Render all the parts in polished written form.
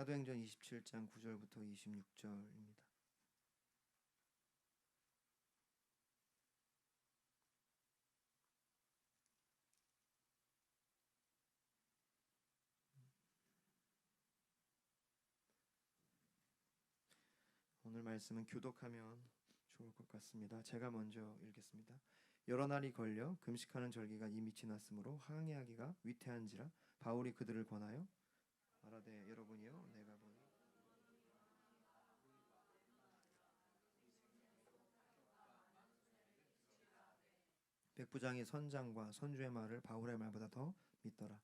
사도행전 27장 9절부터 26절입니다. 오늘 말씀은 교독하면 좋을 것 같습니다. 제가 먼저 읽겠습니다. 여러 날이 걸려 금식하는 절기가 이미 지났으므로 항해하기가 위태한지라 바울이 그들을 권하여 말하되 여러분이여 내가 보니 백부장이 선장과 선주의 말을 바울의 말보다 더 믿더라.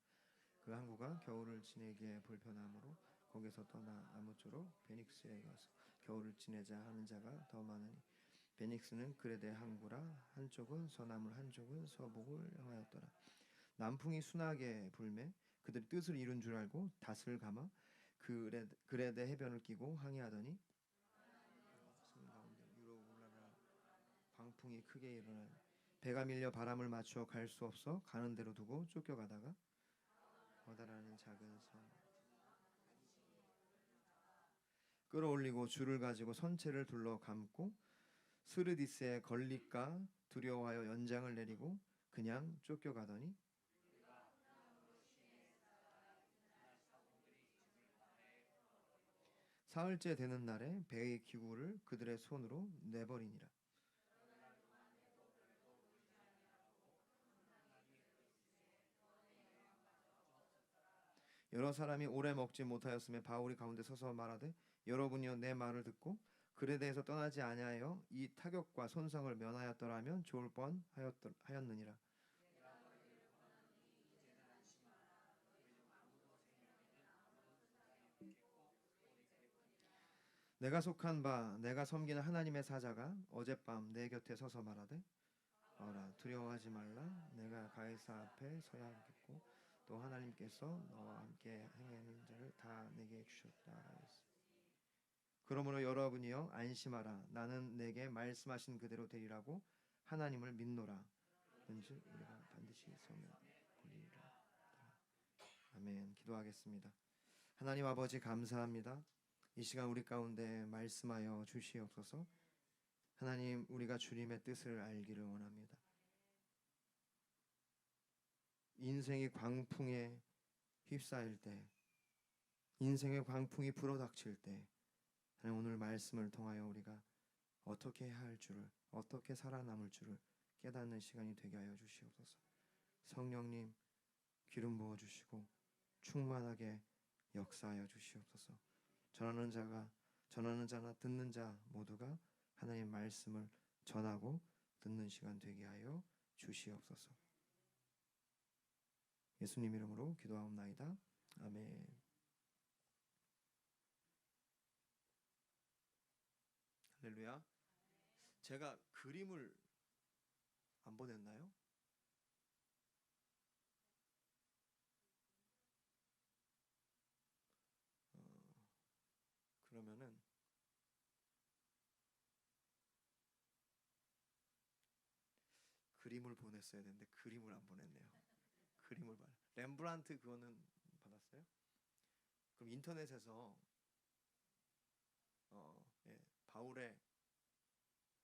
그 항구가 겨울을 지내기에 불편하므로 거기서 떠나 아무쪼록 베닉스에 가서 겨울을 지내자 하는 자가 더 많으니 베닉스는 그레데 항구라. 한쪽은 서남을 한쪽은 서북을 향하였더라. 남풍이 순하게 불매 그들이 뜻을 이룬 줄 알고 닷을 감아 그레데 해변을 끼고 항해하더니 섬 가운데 유로 울라라 광풍이 크게 일어나 배가 밀려 바람을 맞추어 갈 수 없어 가는 대로 두고 쫓겨가다가 거다라는 작은 섬 끌어올리고 줄을 가지고 선체를 둘러 감고 스르디스에 걸릴까 두려워하여 연장을 내리고 그냥 쫓겨가더니 사흘째 되는 날에 배의 기구를 그들의 손으로 내버리니라. 여러 사람이 오래 먹지 못하였음에 바울이 가운데 서서 말하되 여러분이여 내 말을 듣고 그에 대해서 떠나지 아니하여 이 타격과 손상을 면하였더라면 좋을 뻔하였느니라. 내가 속한 바 내가 섬기는 하나님의 사자가 어젯밤 내 곁에 서서 말하되 어라 두려워하지 말라 내가 가이사 앞에 서야 하겠고 또 하나님께서 너와 함께 행하는 자를 다 내게 주셨다 하였으니 그러므로 여러분이여 안심하라 나는 내게 말씀하신 그대로 되리라고 하나님을 믿노라 은즉 우리가 반드시 성령 보리라. 아멘. 기도하겠습니다. 하나님 아버지 감사합니다. 이 시간 우리 가운데 말씀하여 주시옵소서. 하나님 우리가 주님의 뜻을 알기를 원합니다. 인생이 광풍에 휩싸일 때 인생의 광풍이 불어닥칠 때 하나님 오늘 말씀을 통하여 우리가 어떻게 해야 할 줄을 어떻게 살아남을 줄을 깨닫는 시간이 되게 하여 주시옵소서. 성령님 기름 부어 주시고 충만하게 역사하여 주시옵소서. 전하는 자나 듣는 자 모두가 하나님의 말씀을 전하고 듣는 시간 되게 하여 주시옵소서. 예수님 이름으로 기도하옵나이다. 아멘. 할렐루야. 제가 그림을 안 보냈나요? 그러면은 그림을 보냈어야 되는데 그림을 안 보냈네요. 그림을 봐. 렘브란트 그거는 받았어요? 그럼 인터넷에서 예, 바울의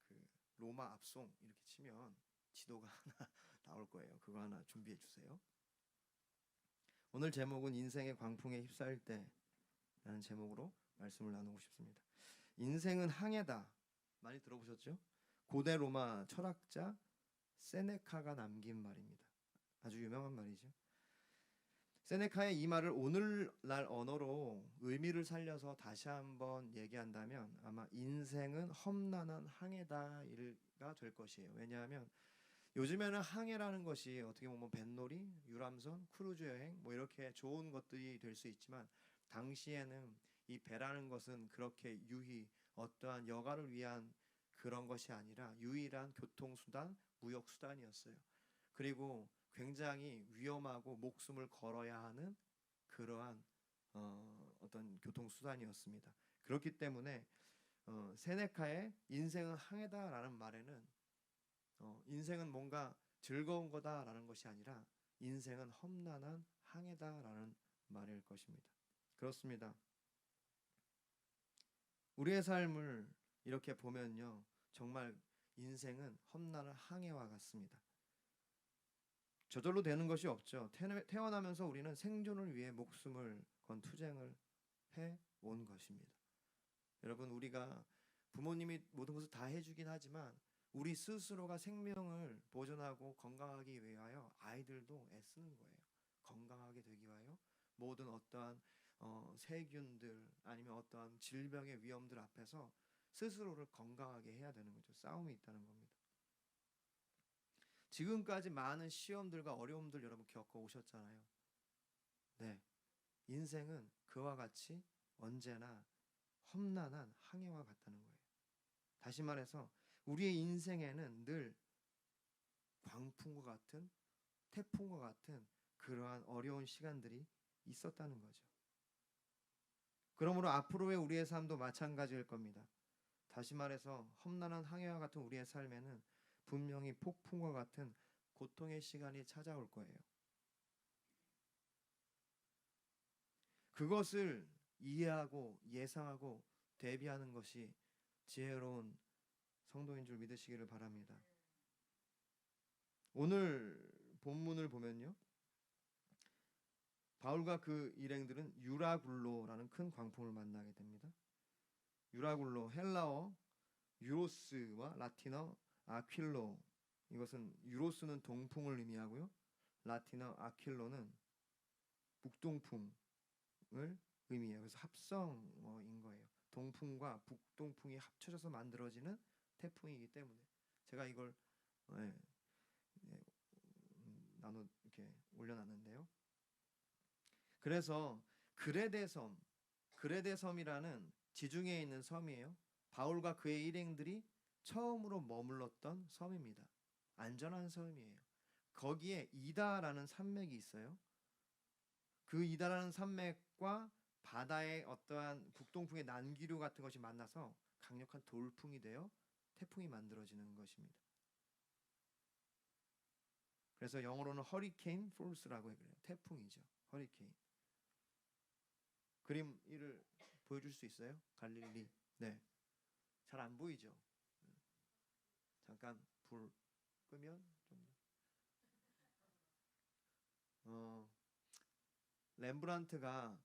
그 로마 압송 이렇게 치면 지도가 하나 나올 거예요. 그거 하나 준비해 주세요. 오늘 제목은 인생의 광풍에 휩싸일 때라는 제목으로 말씀을 나누고 싶습니다. 인생은 항해다. 많이 들어보셨죠? 고대 로마 철학자 세네카가 남긴 말입니다. 아주 유명한 말이죠. 세네카의 이 말을 오늘날 언어로 의미를 살려서 다시 한번 얘기한다면 아마 인생은 험난한 항해다가 될 것이에요. 왜냐하면 요즘에는 항해라는 것이 어떻게 보면 뱃놀이, 유람선, 크루즈 여행 뭐 이렇게 좋은 것들이 될 수 있지만 당시에는 이 배라는 것은 그렇게 유희 어떠한 여가를 위한 그런 것이 아니라 유일한 교통수단, 무역수단이었어요. 그리고 굉장히 위험하고 목숨을 걸어야 하는 그러한 어떤 교통수단이었습니다. 그렇기 때문에 세네카의 인생은 항해다라는 말에는 인생은 뭔가 즐거운 거다라는 것이 아니라 인생은 험난한 항해다라는 말일 것입니다. 그렇습니다. 우리의 삶을 이렇게 보면요, 정말 인생은 험난한 항해와 같습니다. 저절로 되는 것이 없죠. 태어나면서 우리는 생존을 위해 목숨을 건 투쟁을 해 온 것입니다. 여러분, 우리가 부모님이 모든 것을 다 해주긴 하지만 우리 스스로가 생명을 보존하고 건강하기 위하여 아이들도 애쓰는 거예요. 건강하게 되기 위하여 모든 어떠한 세균들 아니면 어떠한 질병의 위험들 앞에서 스스로를 건강하게 해야 되는 거죠. 싸움이 있다는 겁니다. 지금까지 많은 시험들과 어려움들 여러분 겪어 오셨잖아요. 네, 인생은 그와 같이 언제나 험난한 항해와 같다는 거예요. 다시 말해서 우리의 인생에는 늘 광풍과 같은, 태풍과 같은 그러한 어려운 시간들이 있었다는 거죠. 그러므로 앞으로의 우리의 삶도 마찬가지일 겁니다. 다시 말해서 험난한 항해와 같은 우리의 삶에는 분명히 폭풍과 같은 고통의 시간이 찾아올 거예요. 그것을 이해하고 예상하고 대비하는 것이 지혜로운 성도인 줄 믿으시기를 바랍니다. 오늘 본문을 보면요, 바울과 그 일행들은 유라굴로라는 큰 광풍을 만나게 됩니다. 유라굴로, 헬라어 유로스와 라틴어 아퀼로, 이것은 유로스는 동풍을 의미하고요, 라틴어 아퀼로는 북동풍을 의미해요. 그래서 합성어인 거예요. 동풍과 북동풍이 합쳐져서 만들어지는 태풍이기 때문에 제가 이걸 예, 나눠 이렇게 올려놨는데요. 그래서 그레데섬이라는 지중해에 있는 섬이에요. 바울과 그의 일행들이 처음으로 머물렀던 섬입니다. 안전한 섬이에요. 거기에 이다라는 산맥이 있어요. 그 이다라는 산맥과 바다의 어떠한 북동풍의 난기류 같은 것이 만나서 강력한 돌풍이 되어 태풍이 만들어지는 것입니다. 그래서 영어로는 허리케인 폴스라고 해요. 태풍이죠. 허리케인. 그림 1을 보여줄 수 있어요? 갈릴리. 네. 잘 안 보이죠? 잠깐 불 끄면 좀 렘브란트가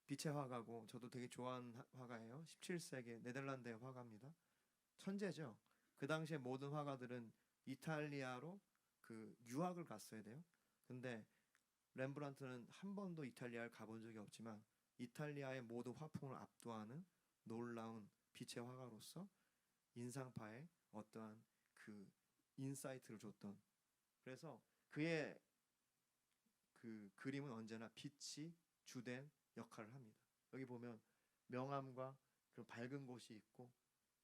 빛의 화가고 저도 되게 좋아하는 화가예요. 17세기 네덜란드의 화가입니다. 천재죠. 그 당시에 모든 화가들은 이탈리아로 그 유학을 갔어야 돼요. 근데 렘브란트는 한 번도 이탈리아를 가본 적이 없지만 이탈리아의 모든 화풍을 압도하는 놀라운 빛의 화가로서 인상파에 어떠한 그 인사이트를 줬던, 그래서 그의 그 그림은 언제나 빛이 주된 역할을 합니다. 여기 보면 명암과 그 밝은 곳이 있고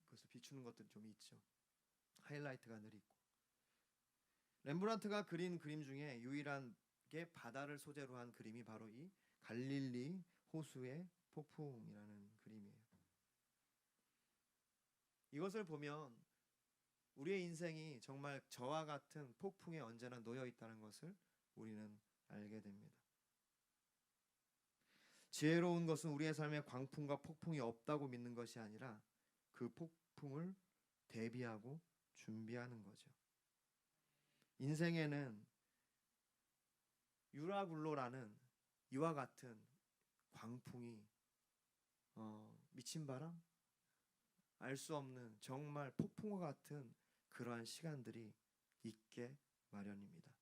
그래서 비추는 것들이 좀 있죠. 하이라이트가 늘 있고. 렘브란트가 그린 그림 중에 유일하게 바다를 소재로 한 그림이 바로 이 갈릴리 호수의 폭풍이라는 그림이에요. 이것을 보면 우리의 인생이 정말 저와 같은 폭풍에 언제나 놓여 있다는 것을 우리는 알게 됩니다. 지혜로운 것은 우리의 삶에 광풍과 폭풍이 없다고 믿는 것이 아니라 그 폭풍을 대비하고 준비하는 거죠. 인생에는 유라굴로라는 이와 같은 광풍이 미친 바람? 알 수 없는 정말 폭풍과 같은 그러한 시간들이 있게 마련입니다.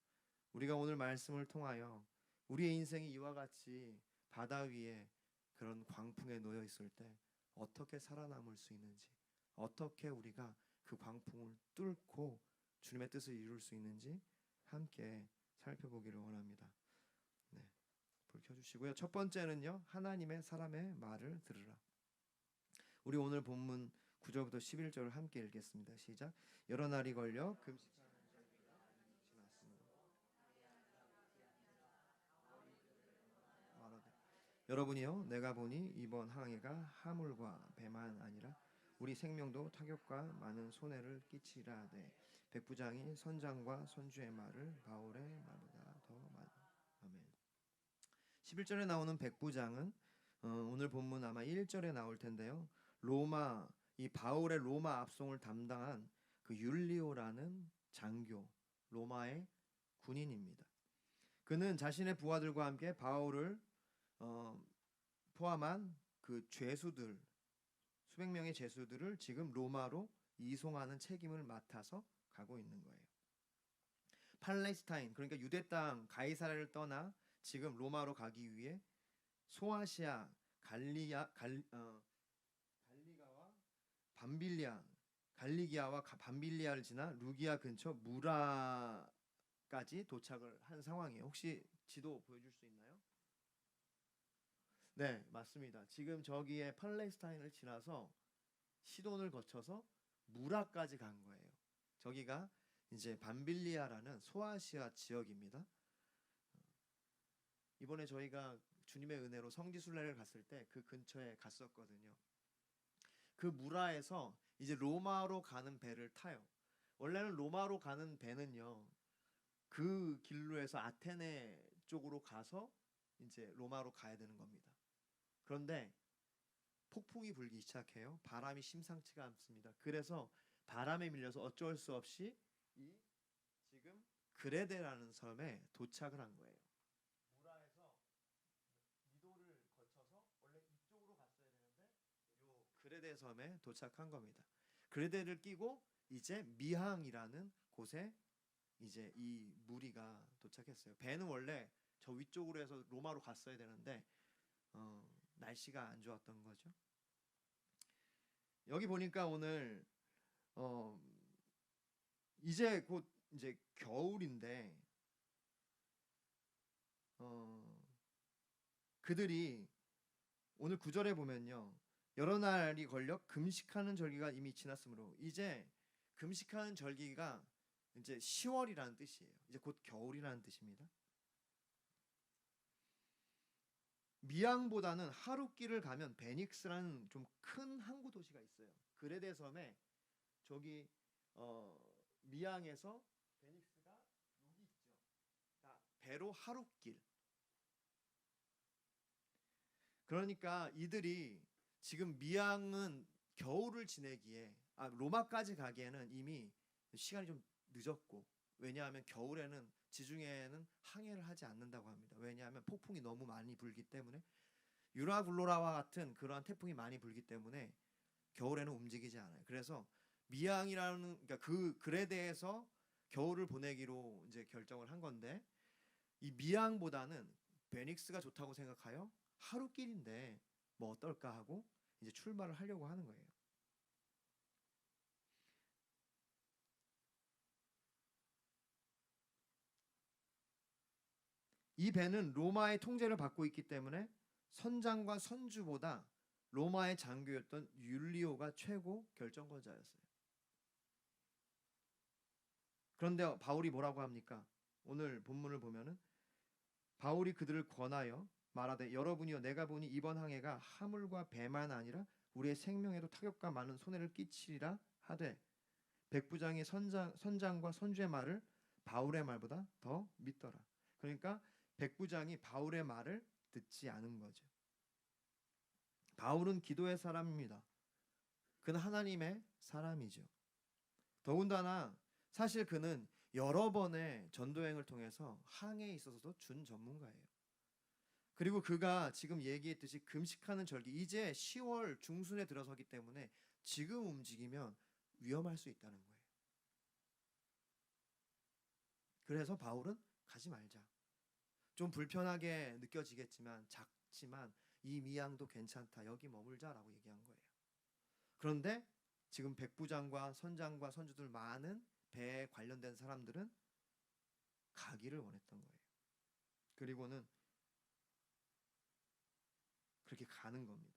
우리가 오늘 말씀을 통하여 우리의 인생이 이와 같이 바다 위에 그런 광풍에 놓여 있을 때 어떻게 살아남을 수 있는지, 어떻게 우리가 그 광풍을 뚫고 주님의 뜻을 이룰 수 있는지 함께 살펴보기를 원합니다. 네, 불 켜주시고요. 첫 번째는요, 하나님의 사람의 말을 들으라. 우리 오늘 본문 9절부터 11절을 함께 읽겠습니다. 시작. 여러 날이 걸려 금식하는 자들이 지났으므로 말하되 여러분이요, 내가 보니 이번 항해가 하물과 배만 아니라 우리 생명도 타격과 많은 손해를 끼치라되 백부장이 선장과 선주의 말을 바울의 말보다 더 많이. 아멘. 11절에 나오는 백부장은 오늘 본문 아마 1절에 나올 텐데요. 로마 이 바울의 로마 압송을 담당한 그 율리오라는 장교, 로마의 군인입니다. 그는 자신의 부하들과 함께 바울을 포함한 그 죄수들, 수백 명의 죄수들을 지금 로마로 이송하는 책임을 맡아서 가고 있는 거예요. 팔레스타인, 그러니까 유대 땅 가이사랴를 떠나 지금 로마로 가기 위해 소아시아, 갈리가와 밤빌리아, 갈리기아와 밤빌리아를 지나 루기아 근처 무라까지 도착을 한 상황이에요. 혹시 지도 보여줄 수 있나요? 네, 맞습니다. 지금 저기에 팔레스타인을 지나서 시돈을 거쳐서 무라까지 간 거예요. 저기가 이제 밤빌리아라는 소아시아 지역입니다. 이번에 저희가 주님의 은혜로 성지순례를 갔을 때 그 근처에 갔었거든요. 그 무라에서 이제 로마로 가는 배를 타요. 원래는 로마로 가는 배는요, 그 길로 해서 아테네 쪽으로 가서 이제 로마로 가야 되는 겁니다. 그런데 폭풍이 불기 시작해요. 바람이 심상치가 않습니다. 그래서 바람에 밀려서 어쩔 수 없이 이 지금 그레데라는 섬에 도착을 한 거예요. 무라에서 미도를 거쳐서 원래 이쪽으로 갔어야 되는데 요 그레데 섬에 도착한 겁니다. 그레데를 끼고 이제 미항이라는 곳에 이제 이 무리가 도착했어요. 배는 원래 저 위쪽으로 해서 로마로 갔어야 되는데 날씨가 안 좋았던 거죠. 여기 보니까 오늘 어, 이제 곧 이제 겨울인데 그들이 오늘 9절에 보면요. 여러 날이 걸려 금식하는 절기가 이미 지났으므로 이제 금식하는 절기가 이제 10월이라는 뜻이에요. 이제 곧 겨울이라는 뜻입니다. 미항보다는 하룻길을 가면 베닉스라는 좀 큰 항구 도시가 있어요. 그레데 섬에 저기 미항에서 베닉스가 여기 있죠. 배로 하룻길. 그러니까 이들이 지금 미항은 겨울을 지내기에 로마까지 가기에는 이미 시간이 좀 늦었고, 왜냐하면 겨울에는 지중해에는 항해를 하지 않는다고 합니다. 왜냐하면 폭풍이 너무 많이 불기 때문에, 유라굴로라와 같은 그러한 태풍이 많이 불기 때문에 겨울에는 움직이지 않아요. 그래서 미항이라는, 그러니까 그 그레데에서 겨울을 보내기로 이제 결정을 한 건데, 이 미항보다는 베닉스가 좋다고 생각하여 하루길인데 뭐 어떨까 하고 이제 출발을 하려고 하는 거예요. 이 배는 로마의 통제를 받고 있기 때문에 선장과 선주보다 로마의 장교였던 율리오가 최고 결정권자였어요. 그런데 바울이 뭐라고 합니까? 오늘 본문을 보면은 바울이 그들을 권하여 말하되 여러분이여 내가 보니 이번 항해가 하물과 배만 아니라 우리의 생명에도 타격과 많은 손해를 끼치리라 하되 백부장이 선장과 선주의 말을 바울의 말보다 더 믿더라. 그러니까 백부장이 바울의 말을 듣지 않은 거죠. 바울은 기도의 사람입니다. 그는 하나님의 사람이죠. 더군다나 사실 그는 여러 번의 전도행을 통해서 항해에 있어서도 준전문가예요. 그리고 그가 지금 얘기했듯이 금식하는 절기, 이제 10월 중순에 들어서기 때문에 지금 움직이면 위험할 수 있다는 거예요. 그래서 바울은 가지 말자. 좀 불편하게 느껴지겠지만, 작지만 이 미항도 괜찮다. 여기 머물자라고 얘기한 거예요. 그런데 지금 백부장과 선장과 선주들 많은 배에 관련된 사람들은 가기를 원했던 거예요. 그리고는 그렇게 가는 겁니다.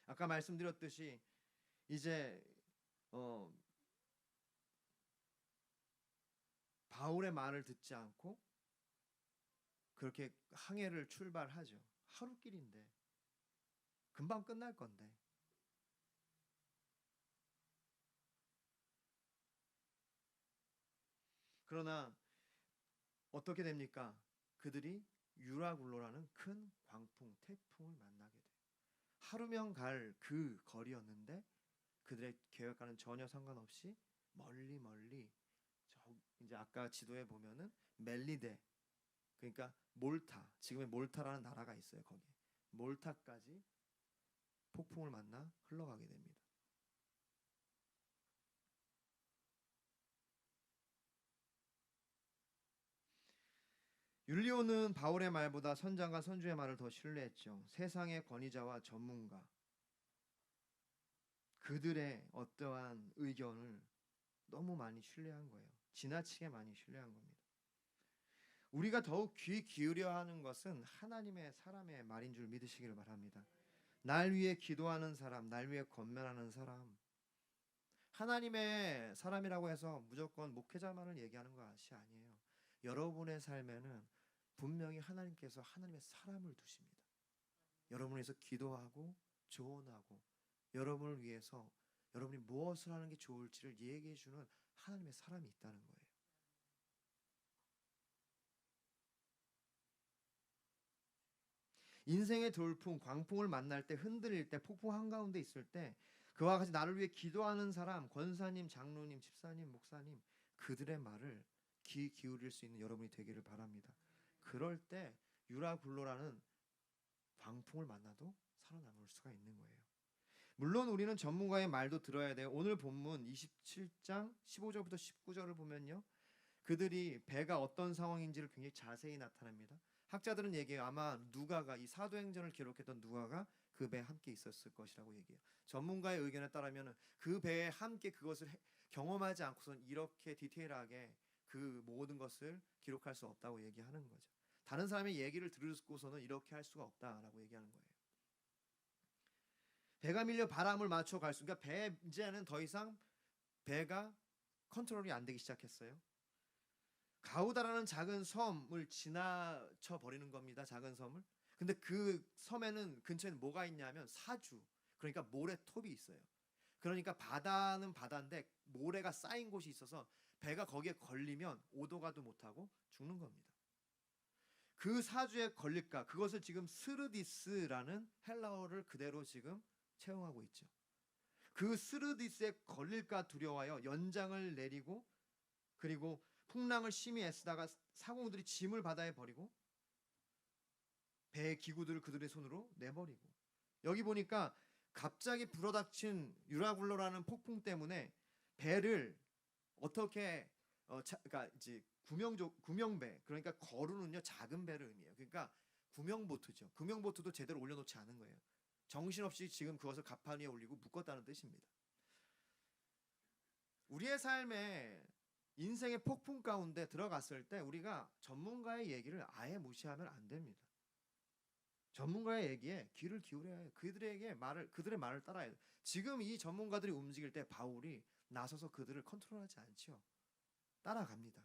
아까 말씀드렸듯이 이제 바울의 말을 듣지 않고 그렇게 항해를 출발하죠. 하루길인데 금방 끝날 건데. 그러나 어떻게 됩니까? 그들이 유라굴로라는 큰 광풍, 태풍을 만나게 돼요. 하루면 갈 그 거리였는데 그들의 계획과는 전혀 상관없이 멀리 멀리 이제 아까 지도에 보면은 멜리데, 그러니까 몰타, 지금의 몰타라는 나라가 있어요. 거기 몰타까지 폭풍을 만나 흘러가게 됩니다. 율리오는 바울의 말보다 선장과 선주의 말을 더 신뢰했죠. 세상의 권위자와 전문가, 그들의 어떠한 의견을 너무 많이 신뢰한 거예요. 지나치게 많이 신뢰한 겁니다. 우리가 더욱 귀 기울여야 하는 것은 하나님의 사람의 말인 줄 믿으시기를 바랍니다. 날 위해 기도하는 사람, 날 위해 권면하는 사람, 하나님의 사람이라고 해서 무조건 목회자만을 얘기하는 것이 아니에요. 여러분의 삶에는 분명히 하나님께서 하나님의 사람을 두십니다. 여러분을 위해서 기도하고 조언하고 여러분을 위해서 여러분이 무엇을 하는 게 좋을지를 얘기해 주는 하나님의 사람이 있다는 거예요. 인생의 돌풍, 광풍을 만날 때, 흔들릴 때, 폭풍 한가운데 있을 때 그와 같이 나를 위해 기도하는 사람, 권사님, 장로님, 집사님, 목사님, 그들의 말을 귀 기울일 수 있는 여러분이 되기를 바랍니다. 그럴 때 유라굴로라는 광풍을 만나도 살아남을 수가 있는 거예요. 물론 우리는 전문가의 말도 들어야 돼요. 오늘 본문 27장 15절부터 19절을 보면요, 그들이 배가 어떤 상황인지를 굉장히 자세히 나타냅니다. 학자들은 얘기해요. 아마 누가가, 이 사도행전을 기록했던 누가가 그 배에 함께 있었을 것이라고 얘기해요. 전문가의 의견에 따르면 그 배에 함께 그것을 경험하지 않고선 이렇게 디테일하게 그 모든 것을 기록할 수 없다고 얘기하는 거죠. 다른 사람의 얘기를 들으고서는 이렇게 할 수가 없다라고 얘기하는 거예요. 배가 밀려 바람을 맞춰 갈 수, 그러니까 배 이제는 더 이상 배가 컨트롤이 안 되기 시작했어요. 가우다라는 작은 섬을 지나쳐 버리는 겁니다. 작은 섬을. 근데 그 섬에는 근처에는 뭐가 있냐면 사주, 그러니까 모래톱이 있어요. 그러니까 바다는 바다인데 모래가 쌓인 곳이 있어서 배가 거기에 걸리면 오도 가도 못하고 죽는 겁니다. 그 사주에 걸릴까, 그것을 지금 스르디스라는 헬라어를 그대로 지금 채용하고 있죠. 그 스르디스에 걸릴까 두려워하여 연장을 내리고, 그리고 풍랑을 심히 애쓰다가 사공들이 짐을 바다에 버리고 배의 기구들을 그들의 손으로 내버리고, 여기 보니까 갑자기 불어닥친 유라굴로라는 폭풍 때문에 배를 어떻게 그러니까 이제 구명배, 그러니까 거루는요 작은 배를 의미해요. 그러니까 구명보트죠. 구명보트도 제대로 올려놓지 않은 거예요. 정신없이 지금 그것을 갑판 위에 올리고 묶었다는 뜻입니다. 우리의 삶에 인생의 폭풍 가운데 들어갔을 때 우리가 전문가의 얘기를 아예 무시하면 안 됩니다. 전문가의 얘기에 귀를 기울여야 해요. 그들의 말을 따라야 해요. 지금 이 전문가들이 움직일 때 바울이 나서서 그들을 컨트롤하지 않죠. 따라갑니다.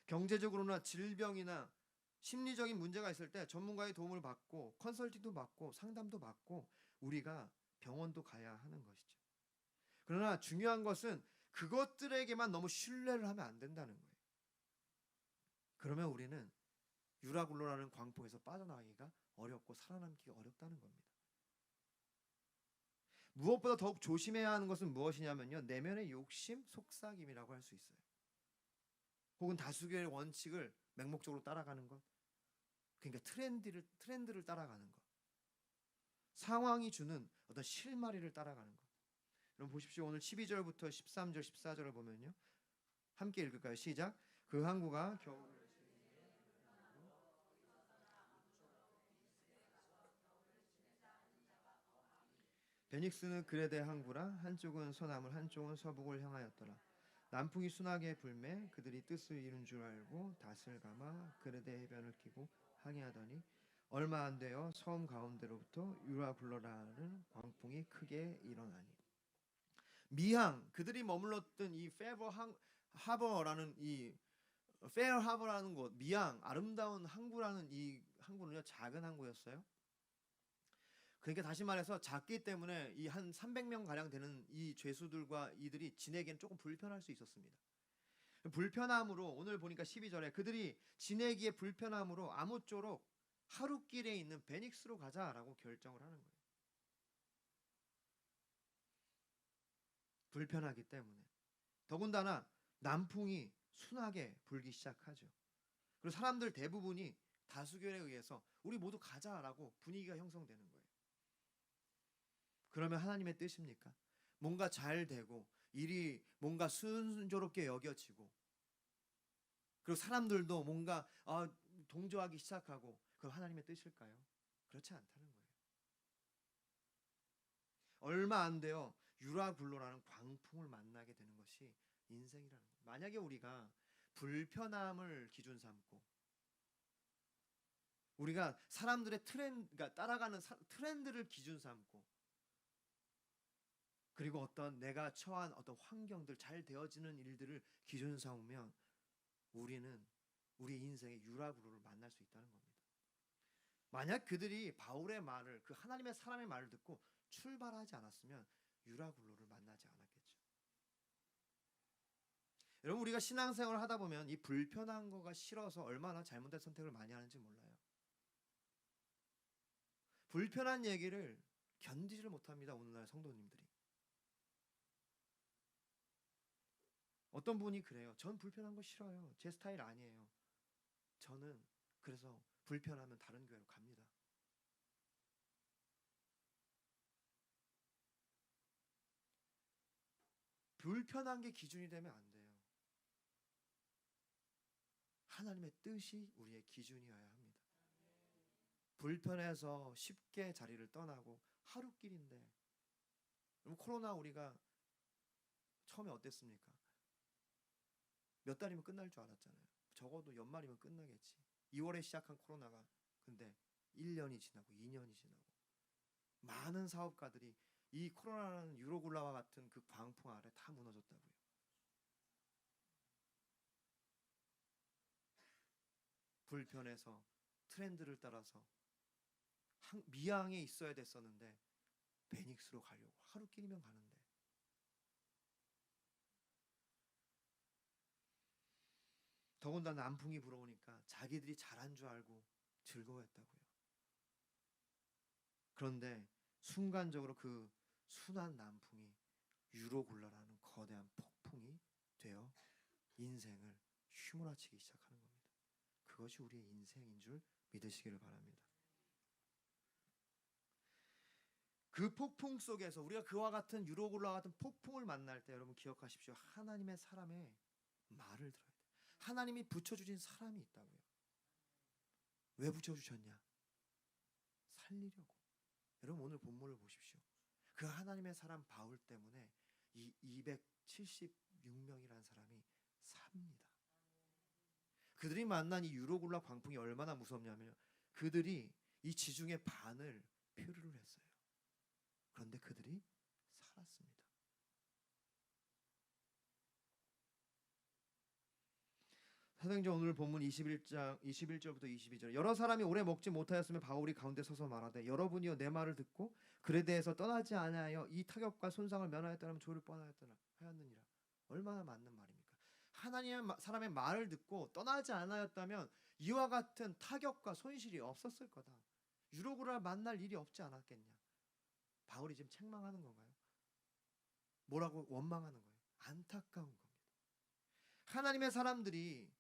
경제적으로나 질병이나 심리적인 문제가 있을 때 전문가의 도움을 받고 컨설팅도 받고 상담도 받고 우리가 병원도 가야 하는 것이죠. 그러나 중요한 것은 그것들에게만 너무 신뢰를 하면 안 된다는 거예요. 그러면 우리는 유라굴로라는 광풍에서 빠져나가기가 어렵고 살아남기가 어렵다는 겁니다. 무엇보다 더욱 조심해야 하는 것은 무엇이냐면요, 내면의 욕심, 속삭임이라고 할 수 있어요. 혹은 다수결의 원칙을 맹목적으로 따라가는 것, 그러니까 트렌드를 따라가는 것, 상황이 주는 어떤 실마리를 따라가는 것. 여러분 보십시오. 오늘 12절부터 13절 14절을 보면요, 함께 읽을까요? 시작. 그 항구가 겨울에 베닉스는 그레데 항구라. 한쪽은 서남을 한쪽은 서북을 향하였더라. 남풍이 순하게 불매 그들이 뜻을 이룬 줄 알고 닷을 감아 그레데 해변을 끼고 항해하더니 얼마 안 되어 섬 가운데로부터 유라굴로라는 광풍이 크게 일어나니, 미항, 그들이 머물렀던 이 하버라는 이 페어 하버라는 곳, 미항, 아름다운 항구라는 이 항구는요 작은 항구였어요. 그러니까 다시 말해서 작기 때문에 이 한 300명 가량 되는 이 죄수들과 이들이 지내기엔 조금 불편할 수 있었습니다. 불편함으로 오늘 보니까 12절에 그들이 지내기에 불편함으로 아무쪼록 하루길에 있는 베닉스로 가자라고 결정을 하는 거예요. 불편하기 때문에. 더군다나 남풍이 순하게 불기 시작하죠. 그리고 사람들 대부분이 다수결에 의해서 우리 모두 가자라고 분위기가 형성되는 거예요. 그러면 하나님의 뜻입니까? 뭔가 잘 되고 일이 뭔가 순조롭게 여겨지고 그리고 사람들도 뭔가 동조하기 시작하고 그럼 하나님의 뜻일까요? 그렇지 않다는 거예요. 얼마 안 돼요. 유라굴로라는 광풍을 만나게 되는 것이 인생이라는 거예요. 만약에 우리가 불편함을 기준 삼고 우리가 사람들의 그러니까 따라가는 트렌드를 기준 삼고 그리고 어떤 내가 처한 어떤 환경들 잘 되어지는 일들을 기준 삼으면 우리는 우리 인생의 유라굴로를 만날 수 있다는 겁니다. 만약 그들이 바울의 말을 그 하나님의 사람의 말을 듣고 출발하지 않았으면 유라굴로를 만나지 않았겠죠. 여러분 우리가 신앙생활을 하다 보면 이 불편한 거가 싫어서 얼마나 잘못된 선택을 많이 하는지 몰라요. 불편한 얘기를 견디지를 못합니다. 오늘날 성도님들이. 어떤 분이 그래요. 전 불편한 거 싫어요. 제 스타일 아니에요. 저는 그래서 불편하면 다른 교회로 갑니다. 불편한 게 기준이 되면 안 돼요. 하나님의 뜻이 우리의 기준이어야 합니다. 불편해서 쉽게 자리를 떠나고 하루길인데 그럼 코로나 우리가 처음에 어땠습니까? 몇 달이면 끝날 줄 알았잖아요. 적어도 연말이면 끝나겠지. 2월에 시작한 코로나가 근데 1년이 지나고 2년이 지나고 많은 사업가들이 이 코로나라는 유로굴라와 같은 그 광풍 아래 다 무너졌다고요. 불편해서 트렌드를 따라서 미양에 있어야 됐었는데 베닉스로 가려고 하루길이면 가는데 더군다나 남풍이 불어오니까 자기들이 잘한 줄 알고 즐거워했다고요. 그런데 순간적으로 그 순한 남풍이 유로굴라라는 거대한 폭풍이 되어 인생을 휘몰아치기 시작하는 겁니다. 그것이 우리의 인생인 줄 믿으시기를 바랍니다. 그 폭풍 속에서 우리가 그와 같은 유로굴라와 같은 폭풍을 만날 때 여러분 기억하십시오. 하나님의 사람의 말을 들어야 돼요. 하나님이 붙여주신 사람이 있다고요. 왜 붙여주셨냐? 살리려고. 여러분 오늘 본문을 보십시오. 그 하나님의 사람 바울 때문에 이 276명이라는 사람이 삽니다. 그들이 만난 이 유로굴라 광풍이 얼마나 무섭냐면 그들이 이 지중해 반을 표류를 했어요. 그런데 그들이 살았습니다. 사도행전 오늘 본문 21장 21절부터 22절. 여러 사람이 오래 먹지 못하였으며 바울이 가운데 서서 말하되 여러분이여 내 말을 듣고 글에 대해서 떠나지 아니하여 이 타격과 손상을 면하였다면 좋을 뻔하였느니라. 얼마나 맞는 말입니까? 하나님의 사람의 말을 듣고 떠나지 않았다면 이와 같은 타격과 손실이 없었을 거다. 유로굴라를 만날 일이 없지 않았겠냐. 바울이 지금 책망하는 건가요? 뭐라고 원망하는 거예요? 안타까운 겁니다. 하나님의 사람들이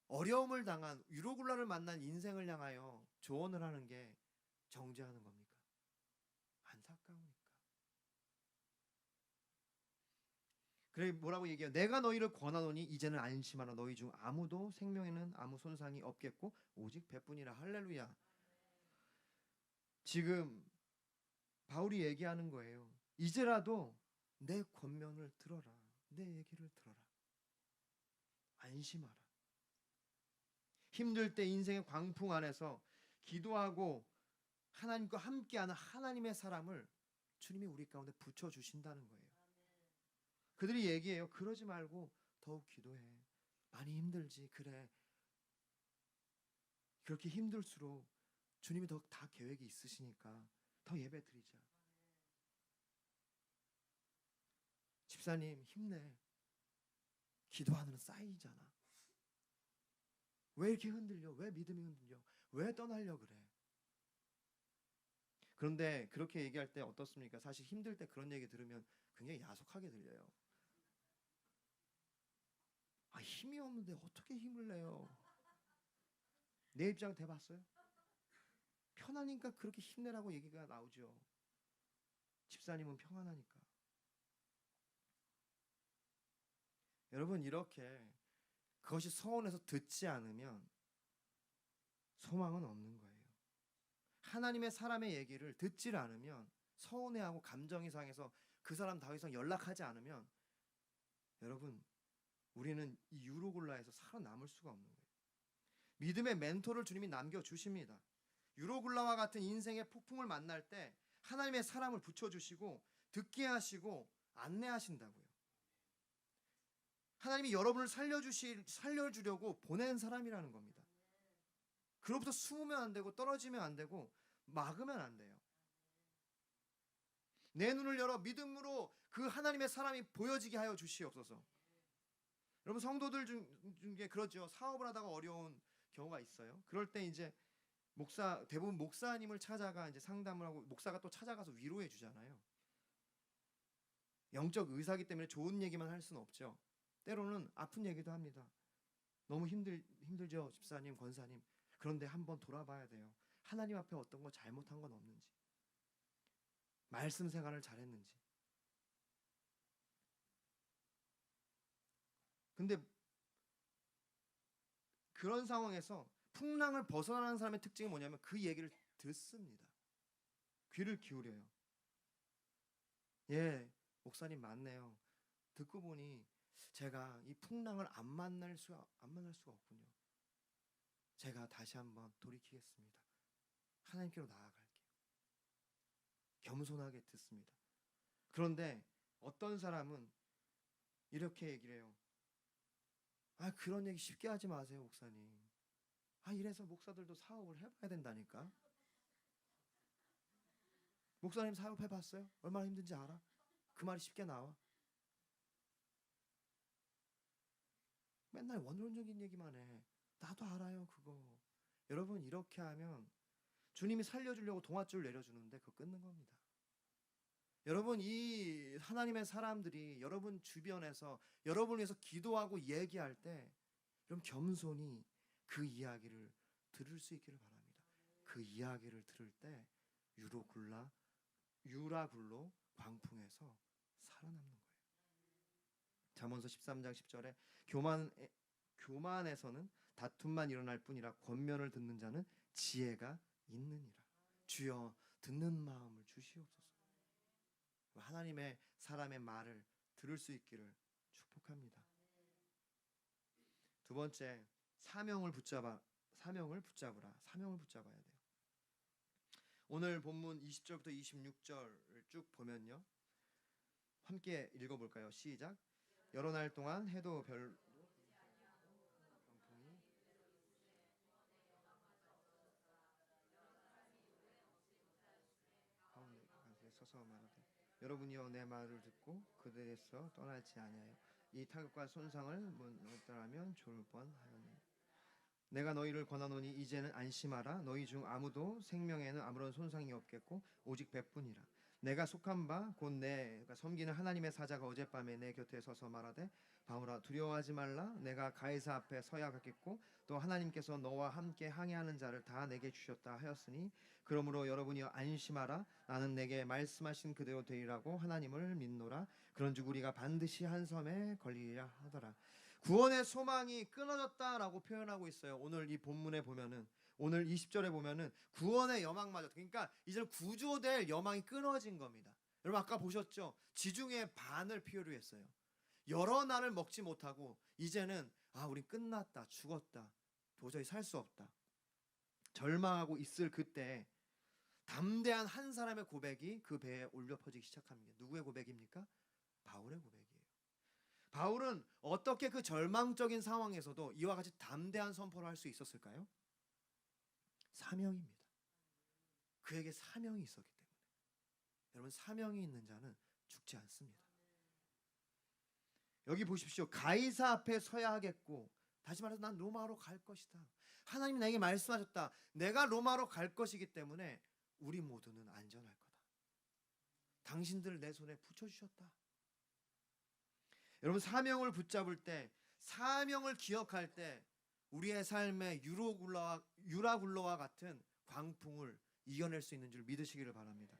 어려움을 당한 유로굴라를 만난 인생을 향하여 조언을 하는 게 정죄하는 겁니까? 안타까우니까. 그래 뭐라고 얘기해요? 내가 너희를 권하노니 이제는 안심하라. 너희 중 아무도 생명에는 아무 손상이 없겠고 오직 배뿐이라. 할렐루야. 지금 바울이 얘기하는 거예요. 이제라도 내 권면을 들어라. 내 얘기를 들어라. 안심하라. 힘들 때 인생의 광풍 안에서 기도하고 하나님과 함께하는 하나님의 사람을 주님이 우리 가운데 붙여주신다는 거예요. 그들이 얘기해요. 그러지 말고 더욱 기도해. 많이 힘들지. 그래. 그렇게 힘들수록 주님이 더 다 계획이 있으시니까 더 예배 드리자. 집사님 힘내. 기도하는 쌓이잖아. 왜 이렇게 흔들려? 왜 믿음이 흔들려? 왜 떠나려 그래? 그런데 그렇게 얘기할 때 어떻습니까? 사실 힘들 때 그런 얘기 들으면 굉장히 야속하게 들려요. 아, 힘이 없는데 어떻게 힘을 내요? 내 입장 돼봤어요? 편하니까 그렇게 힘내라고 얘기가 나오죠. 집사님은 평안하니까. 여러분, 이렇게 그것이 서운해서 듣지 않으면 소망은 없는 거예요. 하나님의 사람의 얘기를 듣질 않으면, 서운해하고 감정이 상해서 그 사람 더 이상 연락하지 않으면, 여러분, 우리는 이 유로굴라에서 살아남을 수가 없는 거예요. 믿음의 멘토를 주님이 남겨주십니다. 유로굴라와 같은 인생의 폭풍을 만날 때 하나님의 사람을 붙여주시고 듣게 하시고 안내하신다고요. 하나님이 여러분을 살려주려고 보낸 사람이라는 겁니다. 그로부터 숨으면 안 되고 떨어지면 안 되고 막으면 안 돼요. 내 눈을 열어 믿음으로 그 하나님의 사람이 보여지게 하여 주시옵소서. 여러분, 성도들 중에 그러죠. 사업을 하다가 어려운 경우가 있어요. 그럴 때 이제 대부분 목사님을 찾아가 이제 상담을 하고, 목사가 또 찾아가서 위로해 주잖아요. 영적 의사기 때문에 좋은 얘기만 할 수는 없죠. 때로는 아픈 얘기도 합니다. 너무 힘들죠, 집사님, 권사님. 그런데 한번 돌아봐야 돼요. 하나님 앞에 어떤 거 잘못한 건 없는지, 말씀 생활을 잘했는지. 근데 그런 상황에서 풍랑을 벗어나는 사람의 특징이 뭐냐면 그 얘기를 듣습니다. 귀를 기울여요. 예, 목사님 맞네요. 듣고 보니 제가 이 풍랑을 안 만날 수가 없군요. 제가 다시 한번 돌이키겠습니다. 하나님께로 나아갈게요. 겸손하게 듣습니다. 그런데 어떤 사람은 이렇게 얘기를 해요. 아, 그런 얘기 쉽게 하지 마세요, 목사님. 아, 이래서 목사들도 사업을 해봐야 된다니까. 목사님 사업 해봤어요? 얼마나 힘든지 알아? 그 말이 쉽게 나와? 맨날 원론적인 얘기만 해. 나도 알아요, 그거. 여러분, 이렇게 하면 주님이 살려주려고 동아줄 내려주는데 그거 끊는 겁니다. 여러분, 이 하나님의 사람들이 여러분 주변에서 여러분을 위해서 기도하고 얘기할 때 여러분 겸손히 그 이야기를 들을 수 있기를 바랍니다. 그 이야기를 들을 때 유라굴로 광풍에서 살아남는 거예요. 잠언서 13장 10절에 교만에서는 다툼만 일어날 뿐이라 권면을 듣는 자는 지혜가 있느니라. 주여, 듣는 마음을 주시옵소서. 하나님의 사람의 말을 들을 수 있기를 축복합니다. 두 번째, 사명을 붙잡으라. 사명을 붙잡아야 돼요. 오늘 본문 20절부터 26절을 쭉 보면요, 함께 읽어볼까요? 시작. 여러 날 동안 해도 별 광풍이 가운데 서서 말하되, 여러분이여 내 말을 듣고 그들에서 떠나지 아니하여 이 타격과 손상을 못 따라하면 좋을 뻔하였느니라. 내가 너희를 권하노니 이제는 안심하라. 너희 중 아무도 생명에는 아무런 손상이 없겠고 오직 배뿐이라. 내가 속한 바 곧 내가 섬기는 하나님의 사자가 어젯밤에 내 곁에 서서 말하되, 바울아 두려워하지 말라. 내가 가이사 앞에 서야 하겠고 또 하나님께서 너와 함께 항해하는 자를 다 내게 주셨다 하였으니, 그러므로 여러분이 안심하라. 나는 내게 말씀하신 그대로 되리라고 하나님을 믿노라. 그런즉 우리가 반드시 한 섬에 걸리리라 하더라. 구원의 소망이 끊어졌다라고 표현하고 있어요. 오늘 이 본문에 보면은, 오늘 20절에 보면은 구원의 여망마저, 그러니까 이제는 구조될 여망이 끊어진 겁니다. 여러분, 아까 보셨죠? 지중해 반을 필요로 했어요. 여러 날을 먹지 못하고 이제는 우린 끝났다, 죽었다, 도저히 살 수 없다, 절망하고 있을 그때 담대한 한 사람의 고백이 그 배에 울려 퍼지기 시작합니다. 누구의 고백입니까? 바울의 고백이에요. 바울은 어떻게 그 절망적인 상황에서도 이와 같이 담대한 선포를 할 수 있었을까요? 사명입니다. 그에게 사명이 있었기 때문에. 여러분, 사명이 있는 자는 죽지 않습니다. 여기 보십시오. 가이사 앞에 서야 하겠고, 다시 말해서 난 로마로 갈 것이다. 하나님이 나에게 말씀하셨다. 내가 로마로 갈 것이기 때문에 우리 모두는 안전할 거다. 당신들을 내 손에 붙여주셨다. 여러분, 사명을 붙잡을 때, 사명을 기억할 때 우리의 삶에 유라굴로와 같은 광풍을 이겨낼 수 있는 줄 믿으시기를 바랍니다.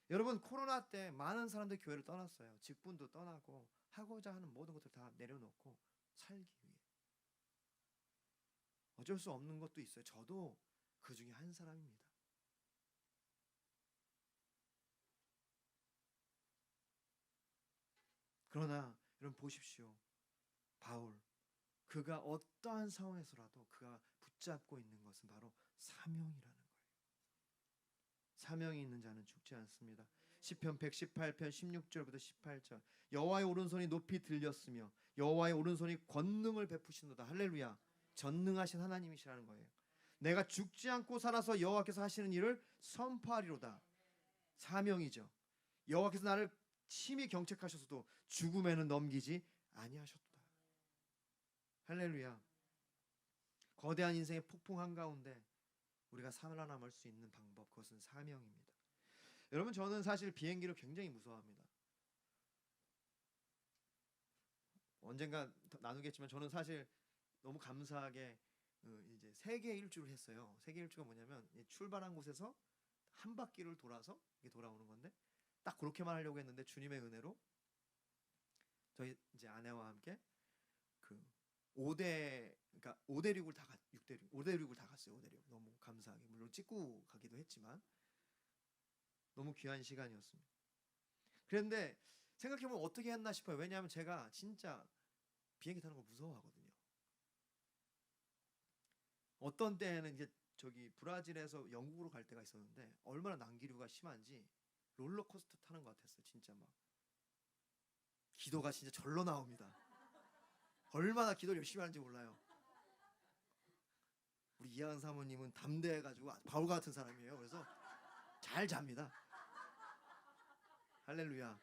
여러분, 코로나 때 많은 사람들이 교회를 떠났어요. 직분도 떠나고 하고자 하는 모든 것들 다 내려놓고 살기 위해. 어쩔 수 없는 것도 있어요. 저도 그 중에 한 사람입니다. 그러나 여러분 보십시오. 바울, 그가 어떠한 상황에서라도 그가 붙잡고 있는 것은 바로 사명이라는 거예요. 사명이 있는 자는 죽지 않습니다. 시편 118편 16절부터 18절. 여호와의 오른손이 높이 들렸으며 여호와의 오른손이 권능을 베푸시노다. 할렐루야. 전능하신 하나님이시라는 거예요. 내가 죽지 않고 살아서 여호와께서 하시는 일을 선포하리로다. 사명이죠. 여호와께서 나를 심히 경책하셔서도 죽음에는 넘기지 아니하셨다. 할렐루야. 거대한 인생의 폭풍 한가운데 우리가 살아남을 수 있는 방법, 그것은 사명입니다. 여러분, 저는 사실 비행기를 굉장히 무서워합니다. 언젠가 나누겠지만 저는 사실 너무 감사하게 이제 세계 일주를 했어요. 세계 일주가 뭐냐면 출발한 곳에서 한 바퀴를 돌아서 이게 돌아오는 건데, 딱 그렇게만 하려고 했는데 주님의 은혜로 저희 이제 아내와 함께 그 5대륙을 다 5대륙을 다 갔어요. 5대륙. 너무 감사하게. 물론 찍고 가기도 했지만 너무 귀한 시간이었습니다. 그런데 생각해보면 어떻게 했나 싶어요. 왜냐하면 제가 진짜 비행기 타는 걸 무서워하거든요. 어떤 때에는 이제 저기 브라질에서 영국으로 갈 때가 있었는데 얼마나 난기류가 심한지 롤러코스터 타는 것 같았어요. 진짜 막 기도가 진짜 절로 나옵니다. 얼마나 기도를 열심히 하는지 몰라요. 우리 이하은 사모님은 담대해가지고 바울 같은 사람이에요. 그래서 잘 잡니다. 할렐루야.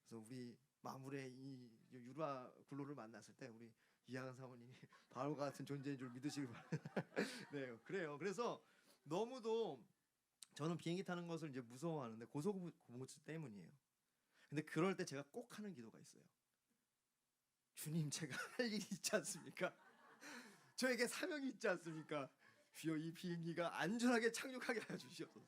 그래서 우리 마무리에 이 유라 굴로를 만났을 때 우리 이하은 사모님이 바울과 같은 존재인 줄 믿으시길 바랍니다. 네, 그래요. 그래서 너무도 저는 비행기 타는 것을 이제 무서워하는데 고소공포증 때문이에요. 근데 그럴 때 제가 꼭 하는 기도가 있어요. 주님, 제가 할 일이 있지 않습니까? 저에게 사명이 있지 않습니까? 주여, 이 비행기가 안전하게 착륙하게 하여 주시옵소서.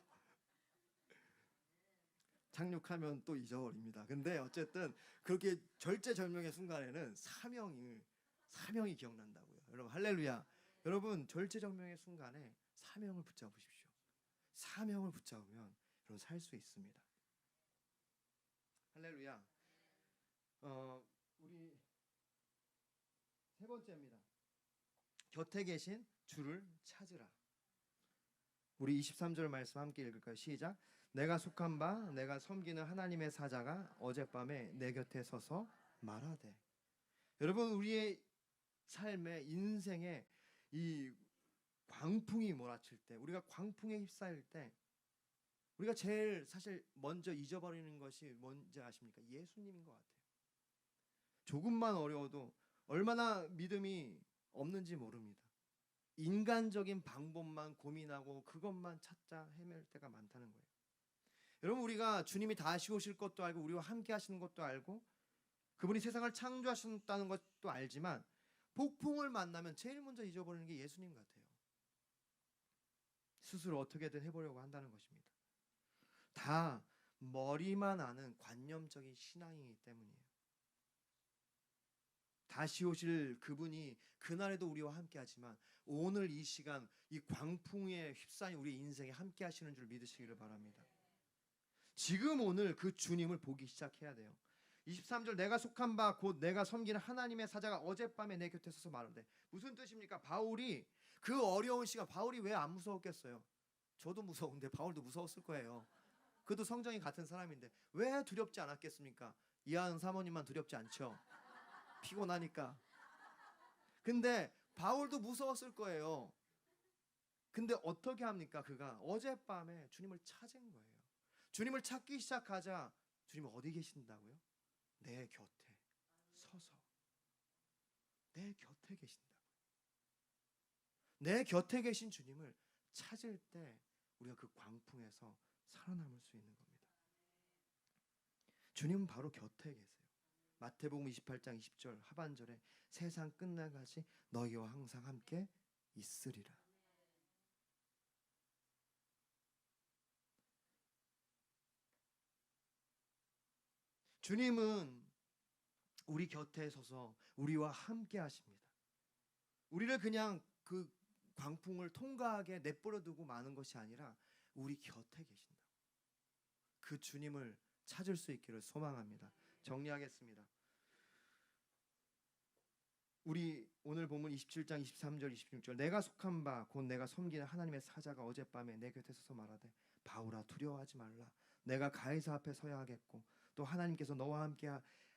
착륙하면 또 잊어버립니다. 근데 어쨌든 그렇게 절제절명의 순간에는 사명이 기억난다고요. 여러분, 할렐루야. 여러분, 절제절명의 순간에 사명을 붙잡으십시오. 사명을 붙잡으면 여러분 살 수 있습니다. 할렐루야. 우리 세 번째입니다. 곁에 계신 주를 찾으라. 우리 23절 말씀 함께 읽을까요? 시작. 내가 속한 바 내가 섬기는 하나님의 사자가 어젯밤에 내 곁에 서서 말하되. 여러분, 우리의 삶의 인생에 이 광풍이 몰아칠 때, 우리가 광풍에 휩싸일 때 우리가 제일 사실 먼저 잊어버리는 것이 뭔지 아십니까? 예수님인 것 같아요. 조금만 어려워도 얼마나 믿음이 없는지 모릅니다. 인간적인 방법만 고민하고 그것만 찾자 헤맬 때가 많다는 거예요. 여러분, 우리가 주님이 다시 오실 것도 알고 우리와 함께 하시는 것도 알고 그분이 세상을 창조하셨다는 것도 알지만 폭풍을 만나면 제일 먼저 잊어버리는 게 예수님 같아요. 스스로 어떻게든 해보려고 한다는 것입니다. 다 머리만 아는 관념적인 신앙이기 때문이에요. 다시 오실 그분이 그날에도 우리와 함께 하지만 오늘 이 시간 이 광풍에 휩싸인 우리 인생에 함께 하시는 줄 믿으시기를 바랍니다. 지금 오늘 그 주님을 보기 시작해야 돼요. 23절 내가 속한 바 곧 내가 섬기는 하나님의 사자가 어젯밤에 내 곁에 서서 말하는데 무슨 뜻입니까? 바울이 그 어려운 시간 바울이 왜 안 무서웠겠어요? 저도 무서운데 바울도 무서웠을 거예요. 그도 성정이 같은 사람인데 왜 두렵지 않았겠습니까? 이하은 사모님만 두렵지 않죠? 피곤하니까. 근데 바울도 무서웠을 거예요. 근데 어떻게 합니까? 그가 어젯밤에 주님을 찾은 거예요. 주님을 찾기 시작하자 주님 어디 계신다고요? 내 곁에 서서 내 곁에 계신다고요. 내 곁에 계신 주님을 찾을 때 우리가 그 광풍에서 살아남을 수 있는 겁니다. 주님은 바로 곁에 계세요. 마태복음 28장 20절 하반절에 세상 끝나가지 너희와 항상 함께 있으리라. 주님은 우리 곁에 서서 우리와 함께 하십니다. 우리를 그냥 그 광풍을 통과하게 내버려 두고 마는 것이 아니라 우리 곁에 계신다. 그 주님을 찾을 수 있기를 소망합니다. 정리하겠습니다. 우리 오늘 본문 27장 23절 26절 내가 속한 바 곧 내가 섬기는 하나님의 사자가 어젯밤에 내 곁에 서서 말하되 바울아 두려워하지 말라. 내가 가이사 앞에 서야 하겠고 또 하나님께서 너와 함께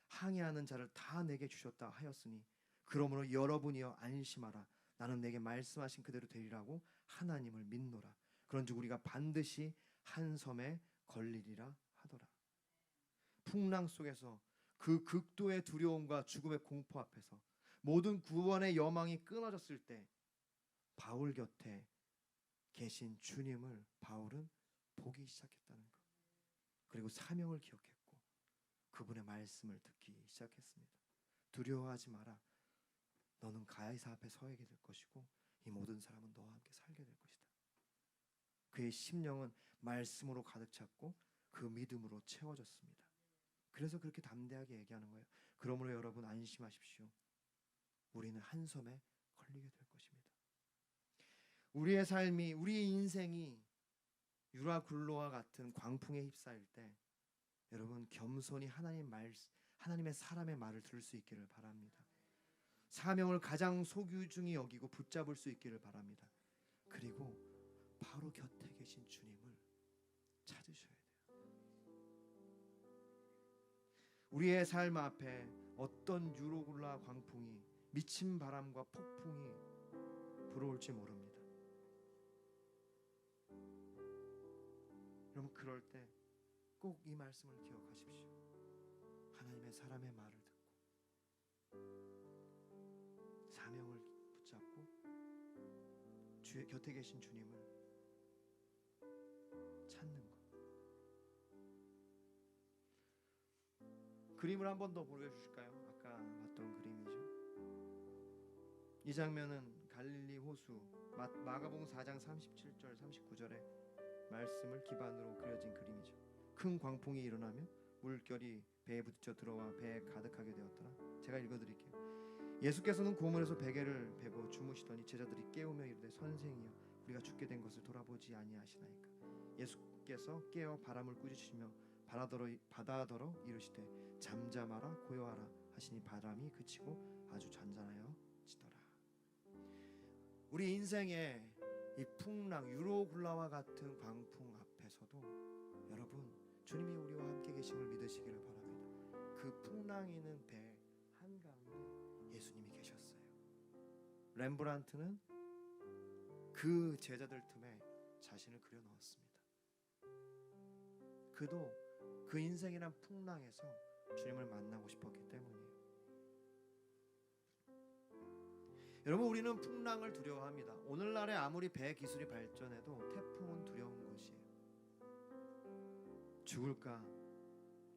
항해하는 자를 다 내게 주셨다 하였으니 그러므로 여러분이여 안심하라. 나는 내게 말씀하신 그대로 되리라고 하나님을 믿노라. 그런즉 우리가 반드시 한 섬에 걸리리라 하더라. 풍랑 속에서 그 극도의 두려움과 죽음의 공포 앞에서 모든 구원의 여망이 끊어졌을 때 바울 곁에 계신 주님을 바울은 보기 시작했다는 것. 그리고 사명을 기억했고 그분의 말씀을 듣기 시작했습니다. 두려워하지 마라. 너는 가이사 앞에 서게 될 것이고 이 모든 사람은 너와 함께 살게 될 것이다. 그의 심령은 말씀으로 가득 찼고 그 믿음으로 채워졌습니다. 그래서 그렇게 담대하게 얘기하는 거예요. 그러므로 여러분 안심하십시오. 우리는 한 섬에 걸리게 될 것입니다. 우리의 삶이, 우리의 인생이 유라굴로와 같은 광풍에 휩싸일 때 여러분 겸손히 하나님의 사람의 말을 들을 수 있기를 바랍니다. 사명을 가장 소규중히 여기고 붙잡을 수 있기를 바랍니다. 그리고 바로 곁에 계신 주님을 찾으셔야 돼요. 우리의 삶 앞에 어떤 유로굴라 광풍이 미친 바람과 폭풍이 불어올지 모릅니다. 여러분 그럴 때 꼭 이 말씀을 기억하십시오. 하나님의 사람의 말을 듣고 사명을 붙잡고 주의 곁에 계신 주님을 찾는 것. 그림을 한 번 더 보여주실까요? 아까 봤던 그림이죠. 이 장면은 갈릴리 호수 마가복음 4장 37절 39절의 말씀을 기반으로 그려진 그림이죠. 큰 광풍이 일어나며 물결이 배에 부딪혀 들어와 배에 가득하게 되었더라. 제가 읽어드릴게요. 예수께서는 고문에서 베개를 베고 주무시더니 제자들이 깨우며 이르되 선생이여 우리가 죽게 된 것을 돌아보지 아니하시나이까. 예수께서 깨어 바람을 꾸짖으시며 바다더러 이르시되 잠잠하라 고요하라 하시니 바람이 그치고 아주 잔잔하여 지더라. 우리 인생의 이 풍랑 유로굴라와 같은 광풍 앞에서도 여러분 주님이 우리와 함께 계심을 믿으시기를 바랍니다. 그 풍랑이는 배 한가운데 예수님이 계셨어요. 렘브란트는 그 제자들 틈에 자신을 그려 넣었습니다. 그도 그 인생이란 풍랑에서 주님을 만나고 싶었기 때문이에요. 여러분 우리는 풍랑을 두려워합니다. 오늘날에 아무리 배 기술이 발전해도 태풍은 두려운 것이에요. 죽을까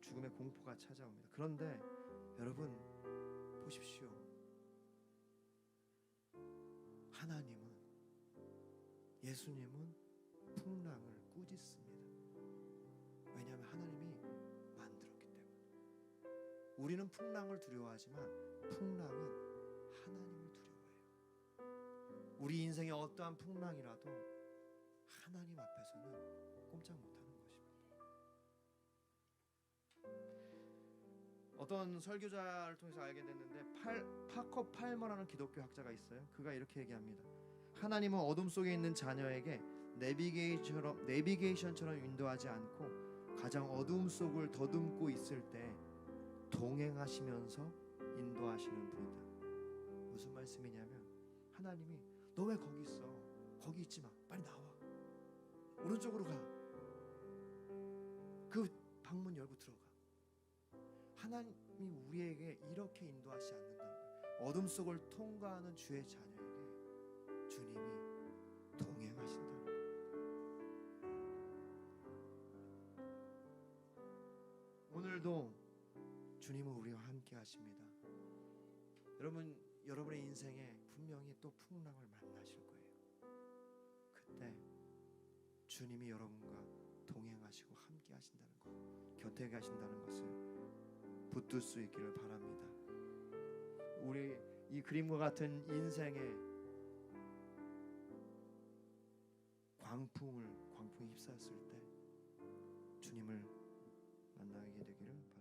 죽음의 공포가 찾아옵니다. 그런데 여러분 보십시오. 하나님은 예수님은 풍랑을 꾸짖습니다. 왜냐하면 하나님이 만들었기 때문에. 우리는 풍랑을 두려워하지만 풍랑은 하나님을 두려워해요. 우리 인생의 어떠한 풍랑이라도 하나님 앞에서는 꼼짝 못하는 것입니다. 어떤 설교자를 통해서 알게 됐는데 파커 팔머라는 기독교 학자가 있어요. 그가 이렇게 얘기합니다. 하나님은 어둠 속에 있는 자녀에게 내비게이션처럼 인도하지 않고 가장 어둠 속을 더듬고 있을 때 동행하시면서 인도하시는 분이다. 무슨 말씀이냐면 하나님이 너 왜 거기 있어? 거기 있지 마. 빨리 나와. 오른쪽으로 가. 그 방문 열고 들어가. 하나님이 우리에게 이렇게 인도하지 않는다는 거예요. 어둠 속을 통과하는 주의 자녀에게 주님이 동행하신다는 거예요. 오늘도 주님은 우리와 함께 하십니다. 여러분의 인생에 분명히 또 풍랑을 만나실 거예요. 그때 주님이 여러분과 동행하시고 함께 하신다는 것, 곁에 가신다는 것을 붙들 수 있기를 바랍니다. 우리 이 그림과 같은 인생의 광풍에 휩싸였을 때 주님을 만나게 되기를 바랍니다.